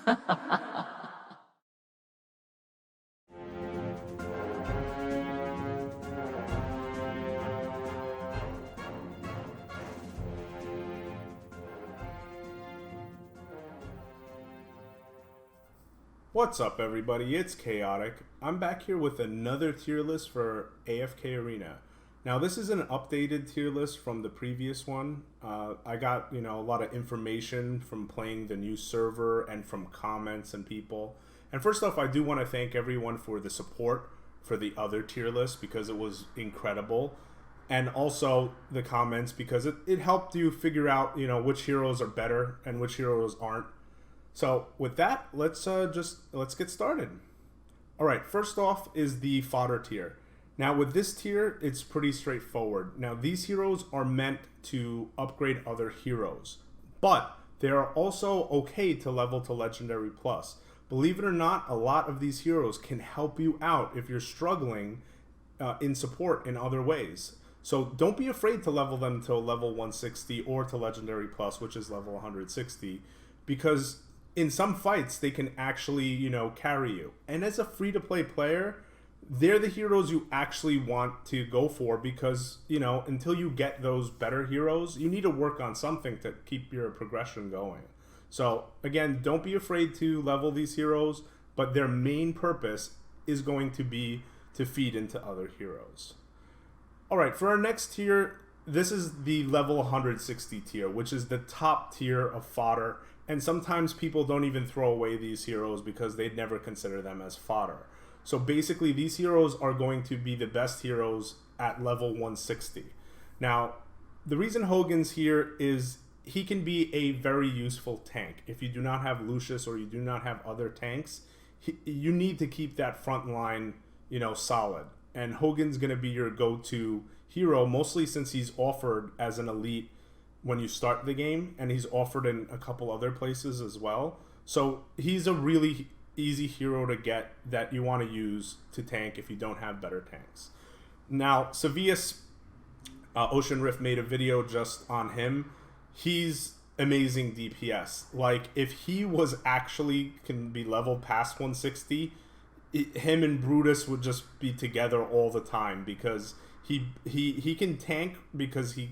What's up, everybody? It's Chaotic. I'm back here with another tier list for AFK Arena. Now, this is an updated tier list from the previous one. I got, a lot of information from playing the new server and from comments and people. And first off, I do want to thank everyone for the support for the other tier list because it was incredible. And also the comments because it helped you figure out, which heroes are better and which heroes aren't. So with that, let's get started. All right, first off is the Fodder Tier. Now with this tier, it's pretty straightforward. Now these heroes are meant to upgrade other heroes, but they are also okay to level to Legendary Plus. Believe it or not, a lot of these heroes can help you out if you're struggling in support in other ways. So don't be afraid to level them to level 160 or to Legendary Plus, which is level 160, because in some fights, they can actually, carry you. And as a free-to-play player, they're the heroes you actually want to go for because, until you get those better heroes, you need to work on something to keep your progression going. So, again, don't be afraid to level these heroes, but their main purpose is going to be to feed into other heroes. All right, for our next tier, this is the level 160 tier, which is the top tier of fodder. And sometimes people don't even throw away these heroes because they'd never consider them as fodder. So basically, these heroes are going to be the best heroes at level 160. Now, the reason Hogan's here is he can be a very useful tank. If you do not have Lucius or you do not have other tanks, you need to keep that front line, solid. And Hogan's going to be your go-to hero, mostly since he's offered as an elite when you start the game, and he's offered in a couple other places as well. So he's a really easy hero to get that you want to use to tank if you don't have better tanks. Now, Sevius, Ocean Rift made a video just on him. He's amazing DPS. Like, if he was actually can be leveled past 160, him and Brutus would just be together all the time because he can tank because he,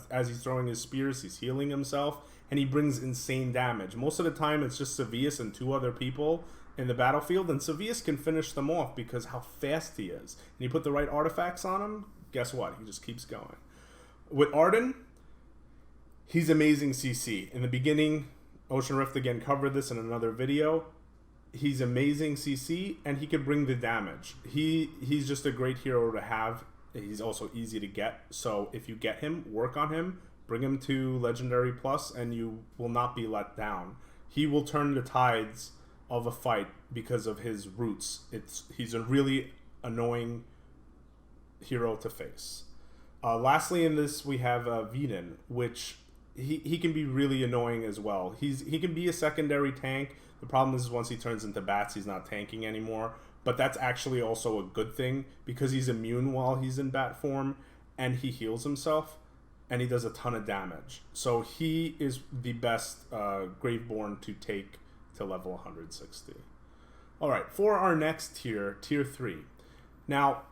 as he's throwing his spears, he's healing himself, and he brings insane damage. Most of the time, it's just Sevius and two other people in the battlefield, and Sevius can finish them off because how fast he is. And you put the right artifacts on him, guess what? He just keeps going. With Arden, he's amazing CC. In the beginning, Ocean Rift again covered this in another video. He's amazing CC, and he can bring the damage. He's just a great hero to have. He's also easy to get, so if you get him, work on him, bring him to Legendary Plus, and you will not be let down. He will turn the tides of a fight because of his roots. He's a really annoying hero to face. Lastly in this, we have Veden, which he can be really annoying as well. He can be a secondary tank. The problem is once he turns into bats, he's not tanking anymore. But that's actually also a good thing because he's immune while he's in bat form and he heals himself and he does a ton of damage. So he is the best Graveborn to take to level 160. All right, for our next tier, tier 3. Now,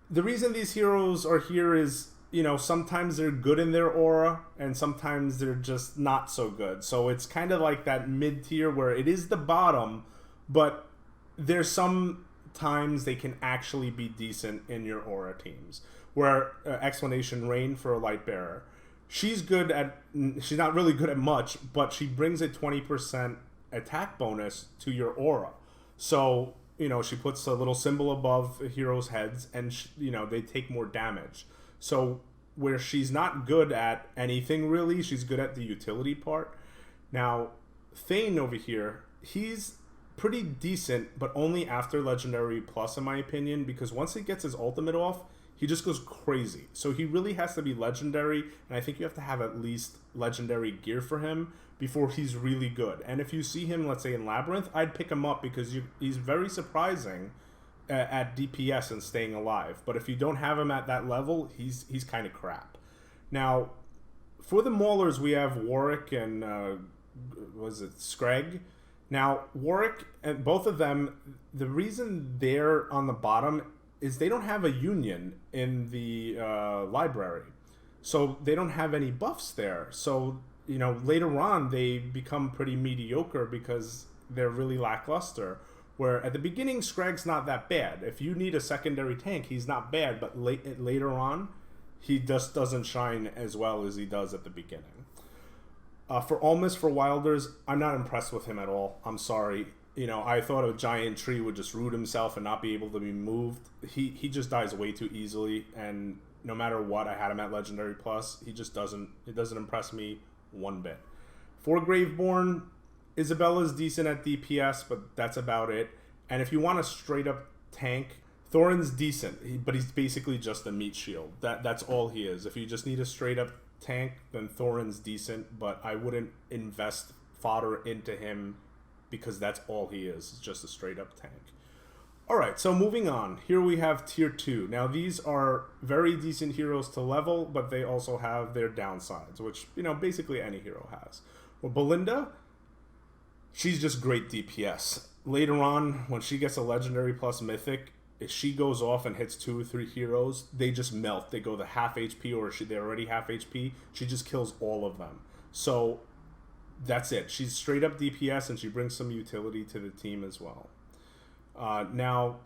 the reason these heroes are here is, sometimes they're good in their aura and sometimes they're just not so good. So it's kind of like that mid tier where it is the bottom, but there's some times they can actually be decent in your aura teams. Where Explanation Rain for a Light Bearer, she's not really good at much, but she brings a 20% attack bonus to your aura. So she puts a little symbol above heroes' heads, and they take more damage. So where she's not good at anything really, she's good at the utility part. Now Thane over here, he's pretty decent, but only after Legendary Plus, in my opinion, because once he gets his ultimate off, he just goes crazy. So he really has to be legendary, and I think you have to have at least legendary gear for him before he's really good. And if you see him, let's say in Labyrinth, I'd pick him up because he's very surprising at DPS and staying alive. But if you don't have him at that level, he's kind of crap. Now, for the Maulers, we have Warwick and, Scrag. Now, Warwick and both of them, the reason they're on the bottom is they don't have a union in the library. So they don't have any buffs there. So, you know, later on they become pretty mediocre because they're really lackluster. Where at the beginning, Scragg's not that bad. If you need a secondary tank, he's not bad. But later on, he just doesn't shine as well as he does at the beginning. For Almas, for Wilders, I'm not impressed with him at all. I'm sorry. You know, I thought a giant tree would just root himself and not be able to be moved. He just dies way too easily, and no matter what, I had him at Legendary Plus. He just doesn't impress me one bit. For Graveborn, Isabella's decent at DPS, but that's about it. And if you want a straight up tank, Thorin's decent, but he's basically just a meat shield. That's all he is. If you just need a straight up tank, then Thorin's decent, but I wouldn't invest fodder into him because that's all he is. It's just a straight up tank. Alright, so moving on. Here we have tier 2. Now these are very decent heroes to level, but they also have their downsides, which, you know, basically any hero has. Well, Belinda, she's just great DPS. Later on, when she gets a Legendary Plus Mythic, if she goes off and hits 2 or 3 heroes, they just melt. They go to half HP, or they're already half HP. She just kills all of them. So that's it. She's straight up DPS, and she brings some utility to the team as well. Now,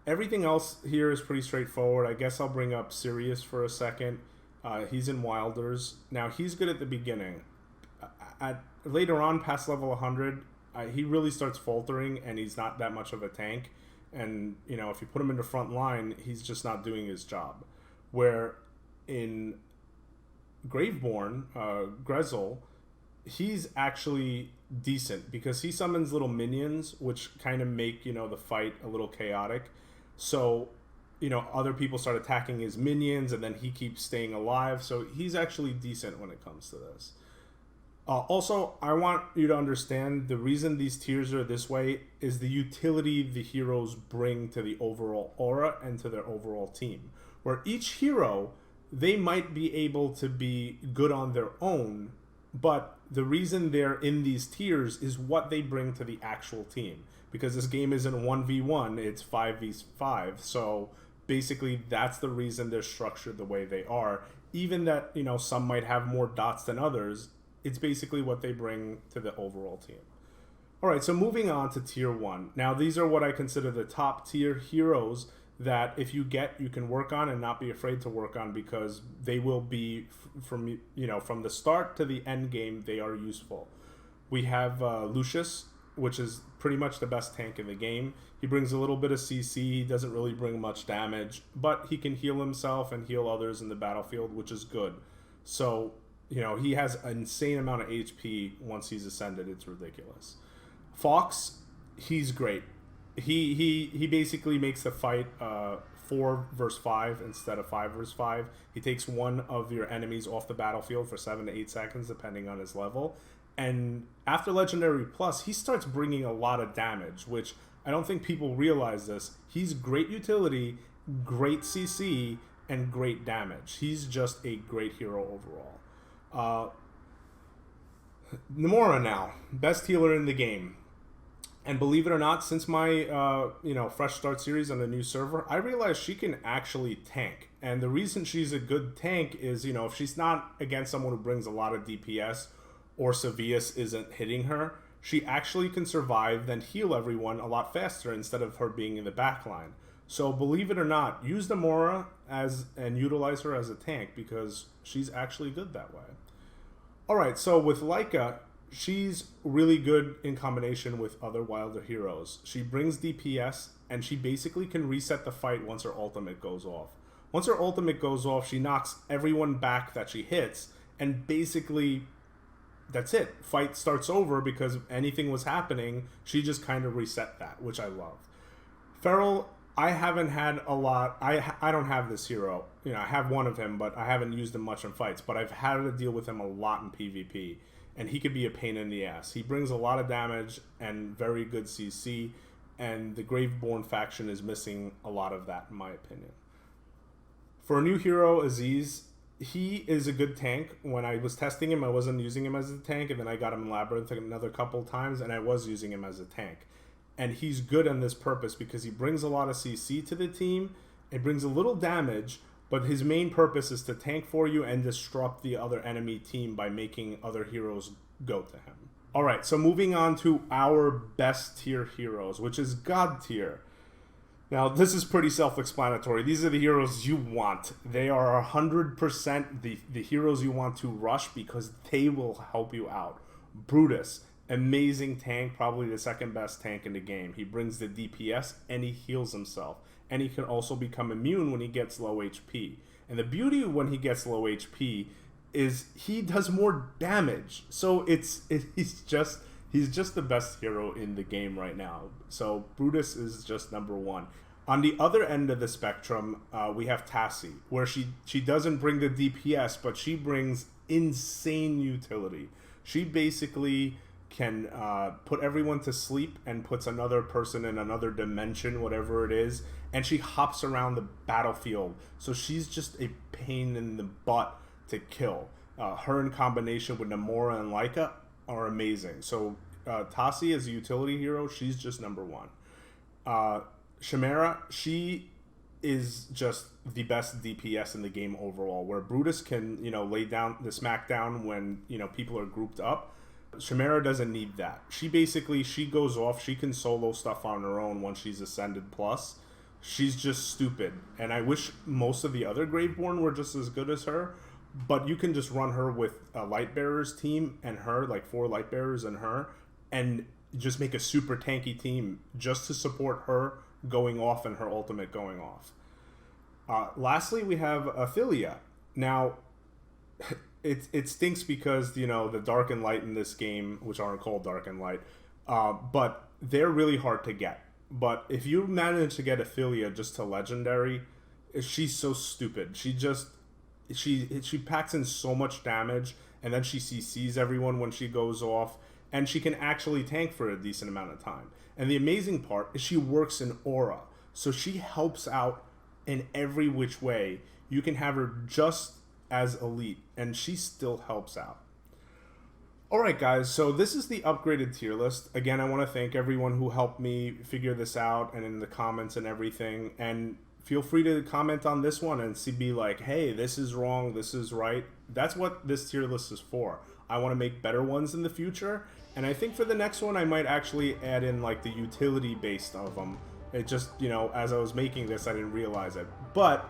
everything else here is pretty straightforward. I guess I'll bring up Sirius for a second. He's in Wilders. Now, he's good at the beginning. Later on, past level 100, he really starts faltering, and he's not that much of a tank. And, you know, if you put him in the front line, he's just not doing his job. Where in Graveborn, Grezel, he's actually decent because he summons little minions, which kind of make, you know, the fight a little chaotic. So, you know, other people start attacking his minions, and then he keeps staying alive. So he's actually decent when it comes to this. Also, I want you to understand the reason these tiers are this way is the utility the heroes bring to the overall aura and to their overall team. Where each hero, they might be able to be good on their own, but the reason they're in these tiers is what they bring to the actual team. Because this game isn't 1v1, it's 5v5. So basically, that's the reason they're structured the way they are. Even that, you know, some might have more dots than others, it's basically what they bring to the overall team. Alright, so moving on to tier 1. Now, these are what I consider the top tier heroes that if you get, you can work on and not be afraid to work on, because they will be, from the start to the end game, they are useful. We have Lucius, which is pretty much the best tank in the game. He brings a little bit of CC, he doesn't really bring much damage, but he can heal himself and heal others in the battlefield, which is good. So, you know, he has an insane amount of HP once he's ascended. It's ridiculous. Fox, he's great. He basically makes the fight 4 versus 5 instead of 5 versus 5. He takes one of your enemies off the battlefield for 7 to 8 seconds, depending on his level. And after Legendary Plus, he starts bringing a lot of damage, which I don't think people realize this. He's great utility, great CC, and great damage. He's just a great hero overall. Mora now, best healer in the game. And believe it or not, since my fresh start series on the new server, I realized she can actually tank. And the reason she's a good tank is, you know, if she's not against someone who brings a lot of DPS or Sevius isn't hitting her, she actually can survive, then heal everyone a lot faster instead of her being in the back line. So believe it or not, use the Mora and utilize her as a tank, because she's actually good that way. Alright, so with Leica, she's really good in combination with other Wilder heroes. She brings DPS, and she basically can reset the fight once her ultimate goes off. Once her ultimate goes off, she knocks everyone back that she hits, and basically that's it. Fight starts over, because if anything was happening, she just kind of reset that, which I love. Feral, I haven't had a lot. I don't have this hero. You know, I have one of him, but I haven't used him much in fights. But I've had to deal with him a lot in PvP, and he could be a pain in the ass. He brings a lot of damage and very good CC, and the Graveborn faction is missing a lot of that, in my opinion. For a new hero, Aziz, he is a good tank. When I was testing him, I wasn't using him as a tank, and then I got him in Labyrinth another couple times, and I was using him as a tank. And he's good on this purpose because he brings a lot of CC to the team. It brings a little damage, but his main purpose is to tank for you and disrupt the other enemy team by making other heroes go to him. Alright, so moving on to our best tier heroes, which is God tier. Now, this is pretty self-explanatory. These are the heroes you want. They are 100% the heroes you want to rush because they will help you out. Brutus, amazing tank, probably the second best tank in the game. He brings the DPS and he heals himself. And he can also become immune when he gets low HP. And the beauty when he gets low HP is he does more damage. So he's just the best hero in the game right now. So Brutus is just number one. On the other end of the spectrum, we have Tassie, where she doesn't bring the DPS, but she brings insane utility. She basically can put everyone to sleep and puts another person in another dimension, whatever it is, and she hops around the battlefield. So she's just a pain in the butt to kill. Her in combination with Mora and Leica are amazing. So Tassie as a utility hero, she's just number one. Chimera, she is just the best DPS in the game overall, where Brutus can, lay down the smackdown when, people are grouped up. Chimera doesn't need that. She goes off, she can solo stuff on her own once she's Ascended Plus. She's just stupid. And I wish most of the other Graveborn were just as good as her, but you can just run her with a Lightbearers team and her, like 4 Lightbearers and her, and just make a super tanky team just to support her going off and her ultimate going off. Lastly, we have Ophelia. Now, it stinks because, the Dark and Light in this game, which aren't called Dark and Light, but they're really hard to get. But if you manage to get Ophelia just to Legendary, she's so stupid. She packs in so much damage, and then she CCs everyone when she goes off, and she can actually tank for a decent amount of time. And the amazing part is she works in aura, so she helps out in every which way. You can have her just as elite, and she still helps out. Alright guys, so this is the upgraded tier list. Again, I want to thank everyone who helped me figure this out and in the comments and everything. And feel free to comment on this one and be like, hey, this is wrong, this is right. That's what this tier list is for. I want to make better ones in the future. And I think for the next one, I might actually add in like the utility based of them. It just, as I was making this, I didn't realize it. But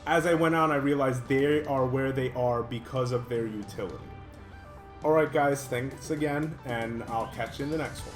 as I went on, I realized they are where they are because of their utility. Alright guys, thanks again, and I'll catch you in the next one.